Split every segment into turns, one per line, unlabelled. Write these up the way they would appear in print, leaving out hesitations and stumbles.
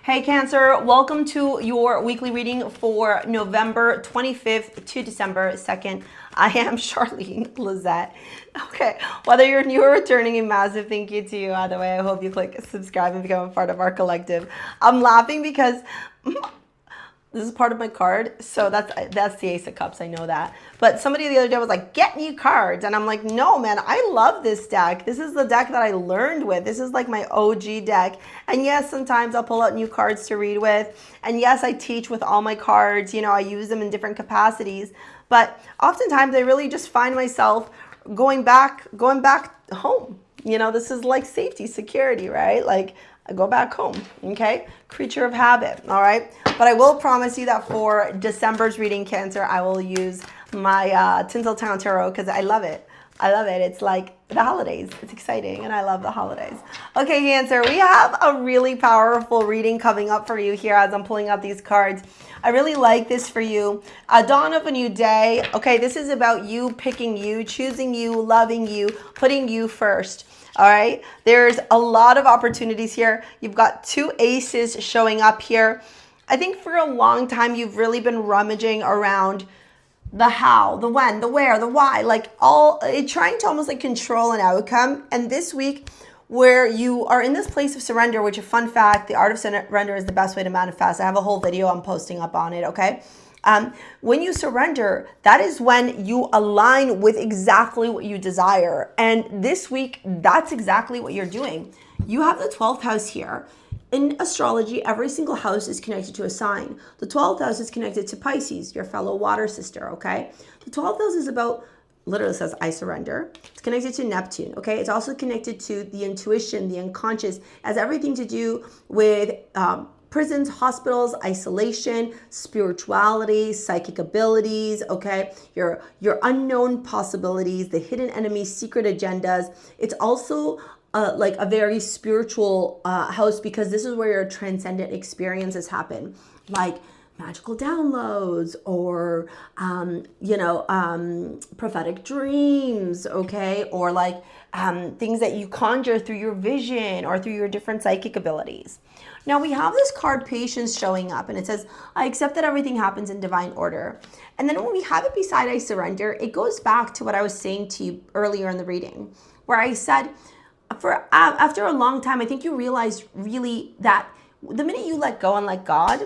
Hey Cancer, welcome to your weekly reading for November 25th to December 2nd. I am Charlene Lizette. Okay, whether you're new or returning, a massive thank you to you. Either way, I hope you click subscribe and become a part of our collective. I'm laughing because this is part of my card, so that's the Ace of Cups, I know that. But somebody the other day was like, get new cards. And I'm like, no, man, I love this deck. This is the deck that I learned with. This is like my OG deck. And yes, sometimes I'll pull out new cards to read with. And yes, I teach with all my cards. You know, I use them in different capacities. But oftentimes I really just find myself going back home. You know, this is like safety, security, right? Like, I go back home, okay? Creature of habit, all right? But I will promise you that for December's reading, Cancer, I will use my Tinseltown Tarot because I love it. I love it. It's like the holidays. It's exciting, and I love the holidays. Okay, Cancer, we have a really powerful reading coming up for you here as I'm pulling out these cards. I really like this for you. A dawn of a new day. Okay, this is about you picking you, choosing you, loving you, putting you first. All right, there's a lot of opportunities here. You've got two aces showing up here. I think for a long time, you've really been rummaging around the how, the when, the where, the why, like trying to almost like control an outcome. And this week, where you are in this place of surrender, which a fun fact, the art of surrender is the best way to manifest. I have a whole video I'm posting up on it, okay? When you surrender, that is when you align with exactly what you desire. And this week, that's exactly what you're doing. You have the 12th house here. In astrology, every single house is connected to a sign. The 12th house is connected to Pisces, your fellow water sister, okay? The 12th house is about, literally says, I surrender. It's connected to Neptune, okay? It's also connected to the intuition, the unconscious. It has everything to do with prisons, hospitals, isolation, spirituality, psychic abilities, okay? Your unknown possibilities, the hidden enemies, secret agendas. It's also like a very spiritual house because this is where your transcendent experiences happen, like magical downloads or, prophetic dreams, okay? Or like things that you conjure through your vision or through your different psychic abilities. Now we have this card patience showing up and it says, I accept that everything happens in divine order. And then when we have it beside I surrender, it goes back to what I was saying to you earlier in the reading, where I said, after a long time, I think you realize really that the minute you let go and let God,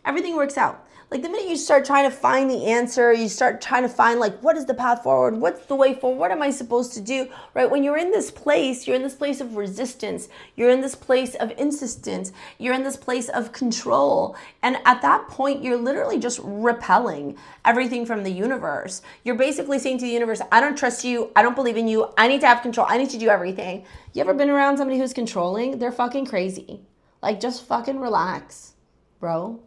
everything works out. Like the minute you start trying to find the answer, you start trying to find like, what is the path forward? What's the way forward? What am I supposed to do? Right? When you're in this place, you're in this place of resistance. You're in this place of insistence. You're in this place of control. And at that point, you're literally just repelling everything from the universe. You're basically saying to the universe, I don't trust you. I don't believe in you. I need to have control. I need to do everything. You ever been around somebody who's controlling? They're fucking crazy. Like just fucking relax, bro.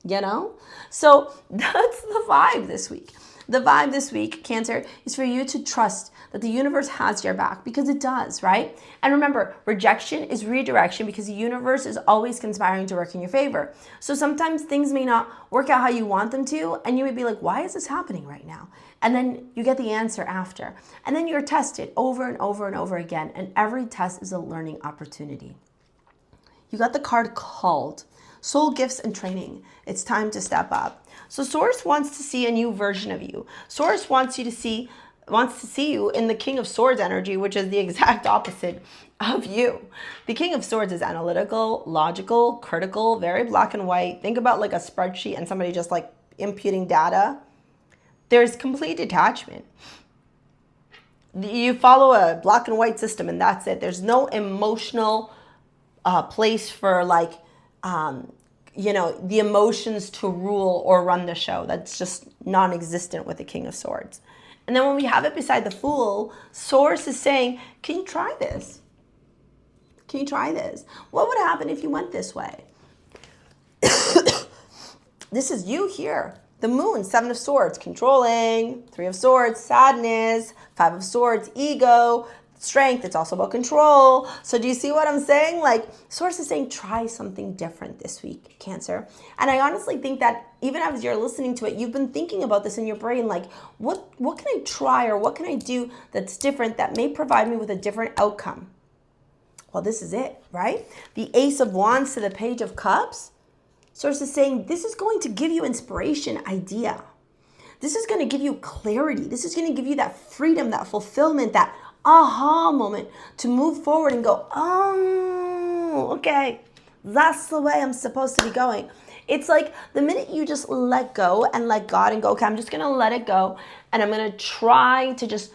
You know? So that's the vibe this week. The vibe this week, Cancer, is for you to trust that the universe has your back because it does, right? And remember, rejection is redirection because the universe is always conspiring to work in your favor. So sometimes things may not work out how you want them to, and you may be like, why is this happening right now? And then you get the answer after. And then you're tested over and over and over again, and every test is a learning opportunity. You got the card called Soul Gifts and Training. It's time to step up. So Source wants to see a new version of you. Source wants to see you in the King of Swords energy, which is the exact opposite of you. The King of Swords is analytical, logical, critical, very black and white. Think about like a spreadsheet and somebody just like imputing data. There's complete detachment. You follow a black and white system and that's it. There's no emotional place for like, the emotions to rule or run the show. That's just non-existent with the King of Swords. And then when we have it beside the Fool, Source is saying, can you try this? Can you try this? What would happen if you went this way? This is you here. The Moon, 7 of Swords, controlling. 3 of Swords, sadness. 5 of Swords, ego. Strength, it's also about control. So do you see what I'm saying? Like Source is saying, try something different this week, Cancer. And I honestly think that even as you're listening to it, you've been thinking about this in your brain, like what can I try or what can I do that's different that may provide me with a different outcome? well, this is it, right? The Ace of Wands to the Page of Cups. Source is saying this is going to give you inspiration, idea. This is going to give you clarity. This is going to give you that freedom, that fulfillment, that aha moment to move forward and go, oh, okay, that's the way I'm supposed to be going. It's like the minute you just let go and let God and go, okay, I'm just going to let it go. And I'm going to try to just,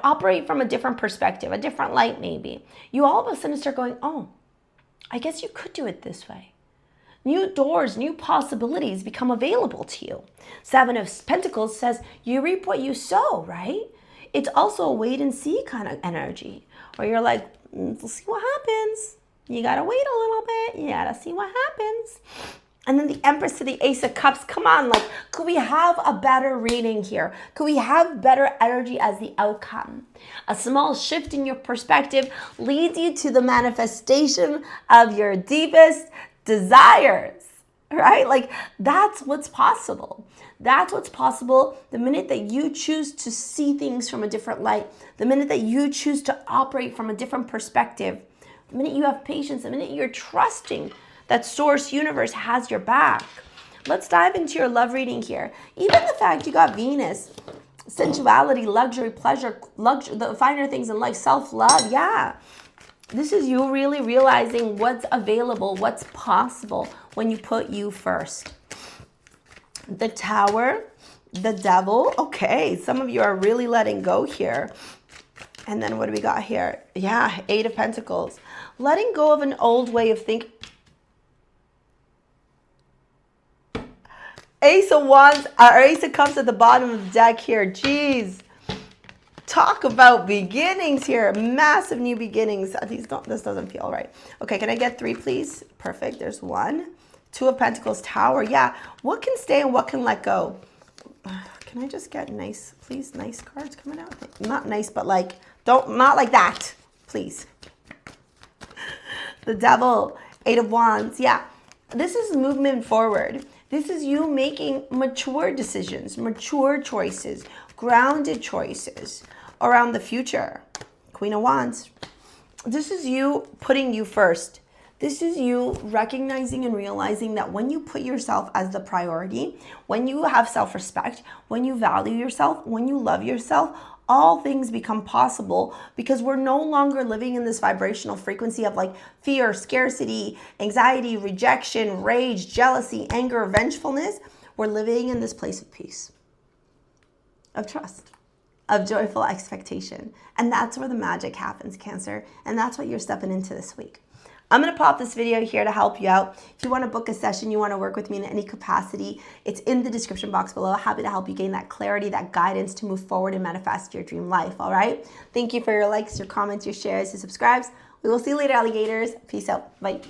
operate from a different perspective, a different light maybe. You all of a sudden start going, oh, I guess you could do it this way. New doors, new possibilities become available to you. Seven of Pentacles says you reap what you sow, right? It's also a wait and see kind of energy where you're like, we'll see what happens. You got to wait a little bit. You got to see what happens. And then the Empress to the Ace of Cups. Come on, like, could we have a better reading here? Could we have better energy as the outcome? A small shift in your perspective leads you to the manifestation of your deepest desires, right? Like, that's what's possible. That's what's possible the minute that you choose to see things from a different light, the minute that you choose to operate from a different perspective, the minute you have patience, the minute you're trusting that Source Universe has your back. Let's dive into your love reading here. Even the fact you got Venus, sensuality, luxury, pleasure, the finer things in life, self-love, yeah. This is you really realizing what's available, what's possible when you put you first. The Tower, the Devil. Okay, some of you are really letting go here. And then what do we got here? Yeah, Eight of Pentacles. Letting go of an old way of thinking. Ace of Wands, or Ace of Cups at the bottom of the deck here. Jeez. Talk about beginnings here. Massive new beginnings. This doesn't feel right. Okay, can I get 3, please? Perfect. There's 1. 2 of Pentacles, Tower. Yeah. What can stay and what can let go? Can I just get nice, please? Nice cards coming out. Not nice, but like, not like that, please. The Devil, 8 of Wands. Yeah. This is movement forward. This is you making mature decisions, mature choices, grounded choices around the future. Queen of Wands. This is you putting you first. This is you recognizing and realizing that when you put yourself as the priority, when you have self-respect, when you value yourself, when you love yourself, all things become possible because we're no longer living in this vibrational frequency of like fear, scarcity, anxiety, rejection, rage, jealousy, anger, vengefulness. We're living in this place of peace, of trust, of joyful expectation. And that's where the magic happens, Cancer. And that's what you're stepping into this week. I'm going to pop this video here to help you out. If you want to book a session, you want to work with me in any capacity, it's in the description box below. Happy to help you gain that clarity, that guidance to move forward and manifest your dream life, all right? Thank you for your likes, your comments, your shares, your subscribes. We will see you later, alligators. Peace out. Bye.